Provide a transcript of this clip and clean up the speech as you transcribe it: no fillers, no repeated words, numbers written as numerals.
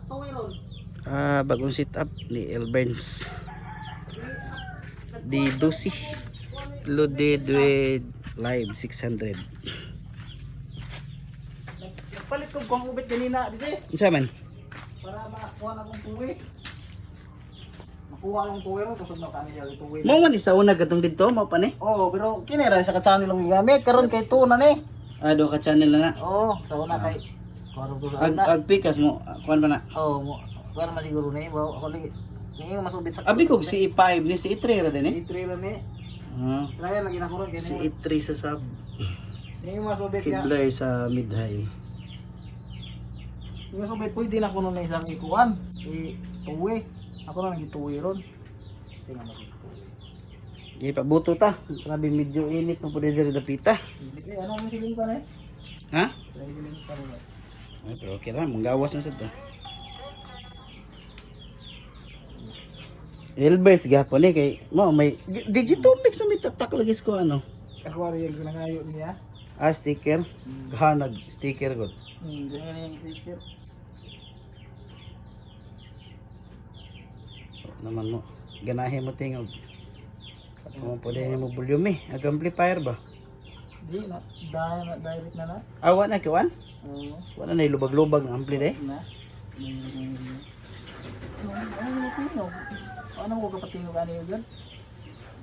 tuwiron. Bagong setup ni Elburns. Di Dusi. Loaded with live 600. Palit ko kung ubit kanina dito. Unsa man? Para makuha na kong tuwi. Makuha lang tuwi ron kusog na kami yung tuwi. Mo man isa una katong didto mo pa ni. Oo, pero kinira sa ka-channel lang gigamit karon kay tuna ni. Do ka channel na na. Oo, sa una kay karon to sa Ag una. pikas mo kuan ba na? Oo, mo. Para masiguro ni ba ako lagi. Ni masubit sa. Abi kog si E5 ni si E3 ra din eh. Si Tre ra ni. Try lagi na ko ron kay Si ni. E3 sa sub. Ni masubit ya. Kibler sa mid high. Ni masubit pwede na kuno na isang ikuan. Tuwi. Ako na nang gituwi ron. Tingnan mo dito. Di pa buto ta. Grabe medyo init mo pud diri dapita. Hindi ano ang siling pa ni? Ha? Siling pa rin. Ay, pero okay ra manggawas na sad to. Elbers gapon eh kay mo may digital mix na may tatak lagi ko ano. Ako ari yung ginangayo niya. Sticker. Nag sticker gud. Ganyan yung sticker. Naman mo. Ganahe mo tingog. Mo pwede mo volume eh. Ag amplifier ba? Di na direct na na. Awa na kawan? Oo. Wala na ilubag-lubag ang ampli eh. Na. Ano mo kapatinog ano yun?